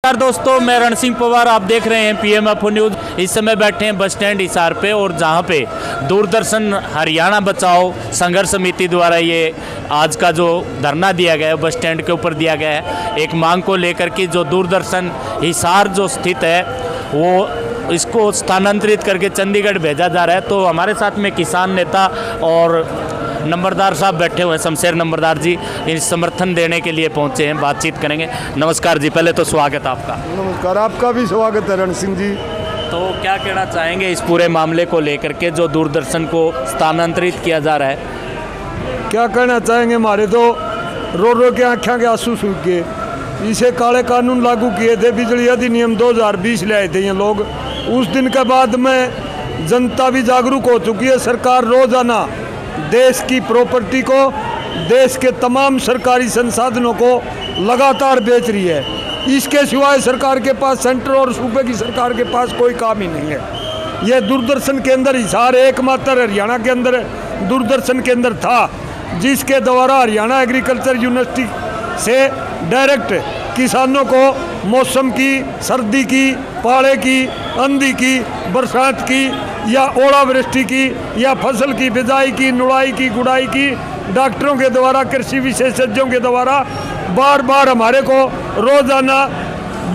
नमस्कार दोस्तों, मैं रण सिंह पवार। आप देख रहे हैं पीएमएफओ न्यूज़। इस समय बैठे हैं बस स्टैंड हिसार पे, और जहां पे दूरदर्शन हरियाणा बचाओ संघर्ष समिति द्वारा ये आज का जो धरना दिया गया है बस स्टैंड के ऊपर दिया गया है, एक मांग को लेकर कि जो दूरदर्शन हिसार जो स्थित है वो इसको स्थानांतरित करके चंडीगढ़ भेजा जा रहा है। तो हमारे साथ में किसान नेता और नंबरदार साहब बैठे हुए हैं, शमशेर नंबरदार जी, इस समर्थन देने के लिए पहुंचे हैं, बातचीत करेंगे। नमस्कार जी, पहले तो स्वागत आपका। नमस्कार, आपका भी स्वागत है रण सिंह जी। तो क्या कहना चाहेंगे इस पूरे मामले को लेकर के जो दूरदर्शन को स्थानांतरित किया जा रहा है? क्या कहना चाहेंगे, हमारे तो रो रो के आँखें के आंसू सूख गए। इसे काले कानून लागू किए थे, बिजली अधिनियम 2020 ले आए थे ये लोग। उस दिन के बाद में जनता भी जागरूक हो चुकी है। सरकार रोजाना देश की प्रॉपर्टी को, देश के तमाम सरकारी संसाधनों को लगातार बेच रही है। इसके सिवाय सरकार के पास, सेंटर और सूबे की सरकार के पास कोई काम ही नहीं है। यह दूरदर्शन केंद्र हिसार एकमात्र हरियाणा के अंदर दूरदर्शन केंद्र था जिसके द्वारा हरियाणा एग्रीकल्चर यूनिवर्सिटी से डायरेक्ट किसानों को मौसम की, सर्दी की, पाले की, आंधी की, बरसात की या ओलावृष्टि की या फसल की बिजाई की, नुड़ाई की, गुड़ाई की, डॉक्टरों के द्वारा, कृषि विशेषज्ञों के द्वारा बार बार हमारे को रोजाना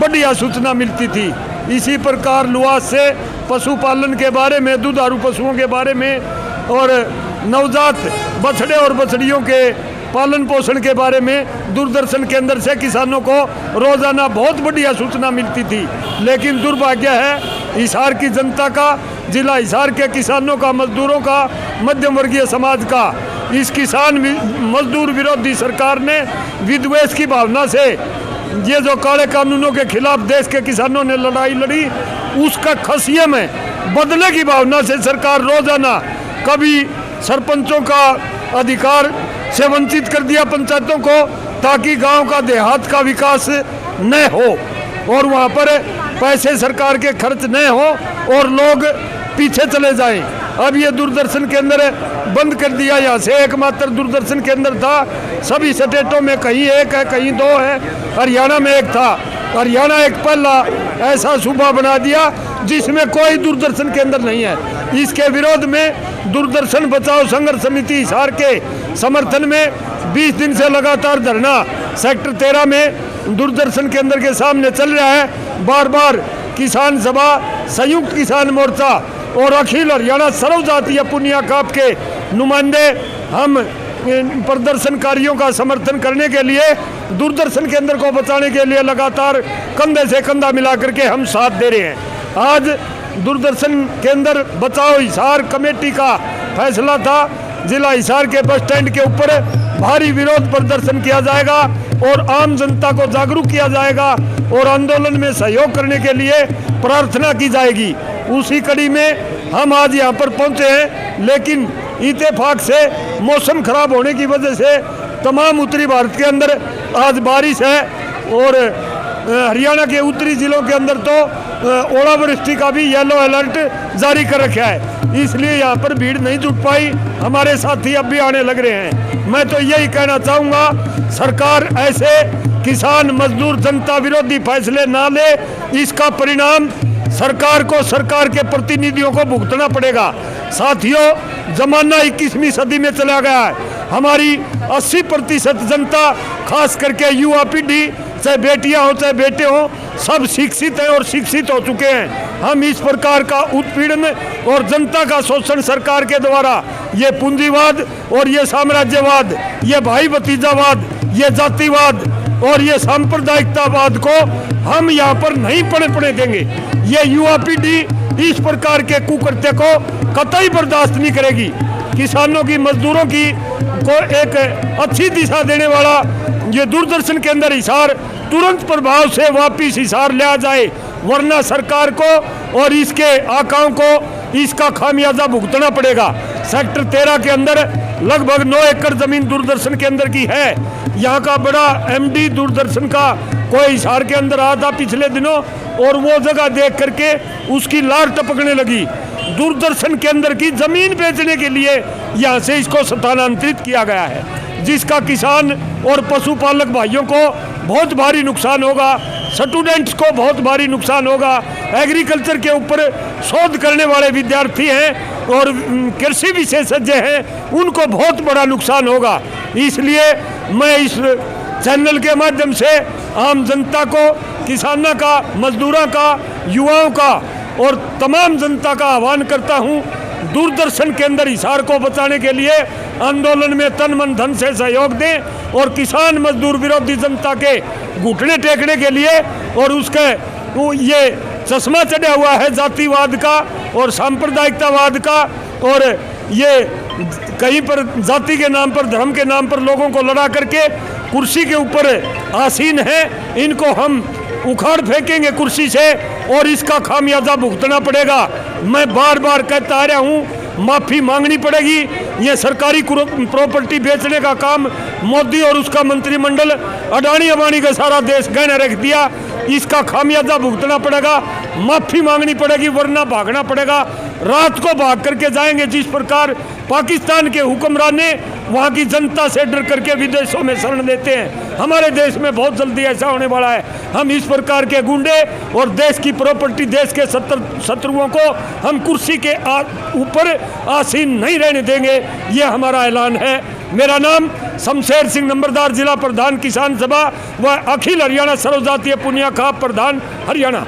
बढ़िया सूचना मिलती थी। इसी प्रकार लुआस से पशुपालन के बारे में, दुधारू पशुओं के बारे में और नवजात बछड़े और बछड़ियों के पालन पोषण के बारे में दूरदर्शन केंद्र से किसानों को रोजाना बहुत बढ़िया सूचना मिलती थी। लेकिन दुर्भाग्य है हिसार की जनता का, जिला हिसार के किसानों का, मजदूरों का, मध्यम वर्गीय समाज का, इस किसान मजदूर विरोधी सरकार ने विद्वेष की भावना से ये जो काले कानूनों के खिलाफ देश के किसानों ने लड़ाई लड़ी, उसका खसिये में बदले की भावना से सरकार रोजाना कभी सरपंचों का अधिकार से वंचित कर दिया पंचायतों को, ताकि गांव का, देहात का विकास न हो और वहां पर पैसे सरकार के खर्च न हो और लोग पीछे चले जाएं। अब ये दूरदर्शन केंद्र बंद कर दिया। यहाँ से एकमात्र दूरदर्शन केंद्र था, सभी स्टेटों में कहीं एक है, कहीं दो है, हरियाणा में एक था। हरियाणा एक पहला ऐसा सूबा बना दिया जिसमें कोई दूरदर्शन केंद्र नहीं है। इसके विरोध में दूरदर्शन बचाओ संघर्ष समिति हिसार के समर्थन में 20 दिन से लगातार धरना सेक्टर 13 में दूरदर्शन केंद्र के सामने चल रहा है। बार बार किसान सभा, संयुक्त किसान मोर्चा और अखिल हरियाणा सर्वजातीय पुनिया काप के नुमाइंदे हम प्रदर्शनकारियों का समर्थन करने के लिए, दूरदर्शन केंद्र को बचाने के लिए लगातार कंधे से कंधा मिला करके हम साथ दे रहे हैं। आज दूरदर्शन केंद्र बचाओ हिसार कमेटी का फैसला था, जिला हिसार के बस स्टैंड के ऊपर भारी विरोध प्रदर्शन किया जाएगा और आम जनता को जागरूक किया जाएगा और आंदोलन में सहयोग करने के लिए प्रार्थना की जाएगी। उसी कड़ी में हम आज यहाँ पर पहुँचे हैं, लेकिन इत्तेफाक से मौसम खराब होने की वजह से तमाम उत्तरी भारत के अंदर आज बारिश है और हरियाणा के उत्तरी जिलों के अंदर तो ओलावृष्टि का भी येलो अलर्ट जारी कर रखा है, इसलिए यहाँ पर भीड़ नहीं जुट पाई। हमारे साथी अब भी आने लग रहे हैं। मैं तो यही कहना चाहूँगा, सरकार ऐसे किसान, मजदूर, जनता विरोधी फैसले ना ले, इसका परिणाम सरकार को, सरकार के प्रतिनिधियों को भुगतना पड़ेगा। साथियों, जमाना 21वीं सदी में चला गया है। हमारी 80% जनता, खास करके युवा पीढ़ी, चाहे बेटियां हो चाहे बेटे हो, सब शिक्षित हैं और शिक्षित हो चुके हैं। हम इस प्रकार का उत्पीड़न और जनता का शोषण सरकार के द्वारा, ये पूंजीवाद और ये साम्राज्यवाद, ये भाई भतीजावाद, ये जातिवाद और ये सांप्रदायिकतावाद को हम यहाँ पर नहीं पड़ने देंगे। ये युवा पीढ़ी इस प्रकार के कुकृत्य को कतई बर्दाश्त नहीं करेगी। किसानों की, मजदूरों की को एक अच्छी दिशा देने वाला ये दूरदर्शन केंद्र हिसार तुरंत प्रभाव से वापिस हिसार लिया जाए, वरना सरकार को और इसके आकाओं को इसका खामियाजा भुगतना पड़ेगा। सेक्टर 13 के अंदर लगभग 9 एकड़ जमीन दूरदर्शन केंद्र की है। यहाँ का बड़ा एमडी दूरदर्शन का कोई हिसार के अंदर आया था पिछले दिनों और वो जगह देख करके उसकी लार टपकने लगी। दूरदर्शन केंद्र की जमीन बेचने के लिए यहाँ से इसको स्थानांतरित किया गया है, जिसका किसान और पशुपालक भाइयों को बहुत भारी नुकसान होगा। स्टूडेंट्स को बहुत भारी नुकसान होगा। एग्रीकल्चर के ऊपर शोध करने वाले विद्यार्थी हैं और कृषि विशेषज्ञ हैं, उनको बहुत बड़ा नुकसान होगा। इसलिए मैं इस चैनल के माध्यम से आम जनता को, किसानों का, मजदूरों का, युवाओं का और तमाम जनता का आह्वान करता हूं, दूरदर्शन के अंदर हिसार को बचाने के लिए आंदोलन में तन मन धन से सहयोग दें और किसान मजदूर विरोधी जनता के घुटने टेकने के लिए, और उसके ये चश्मा चढ़ा हुआ है जातिवाद का और सांप्रदायिकतावाद का, और ये कहीं पर जाति के नाम पर, धर्म के नाम पर लोगों को लड़ा करके कुर्सी के ऊपर आसीन है, इनको हम उखाड़ फेंकेंगे कुर्सी से और इसका खामियाजा भुगतना पड़ेगा। मैं बार बार कहता आ रहा हूँ, माफ़ी मांगनी पड़ेगी। ये सरकारी प्रॉपर्टी बेचने का काम मोदी और उसका मंत्रिमंडल अडानी अबानी का सारा देश गहने रख दिया, इसका खामियाजा भुगतना पड़ेगा, माफ़ी मांगनी पड़ेगी, वरना भागना पड़ेगा। रात को भाग करके जाएंगे जिस प्रकार पाकिस्तान के हुक्मरान ने वहाँ की जनता से डर करके विदेशों में शरण लेते हैं। हमारे देश में बहुत जल्दी ऐसा होने वाला है। हम इस प्रकार के गुंडे और देश की प्रॉपर्टी, देश के शत्रुओं को हम कुर्सी के ऊपर आसीन नहीं रहने देंगे, ये हमारा ऐलान है। मेरा नाम शमशेर सिंह नंबरदार, जिला प्रधान किसान सभा व अखिल हरियाणा सर्वजातीय पुनिया खाप प्रधान हरियाणा।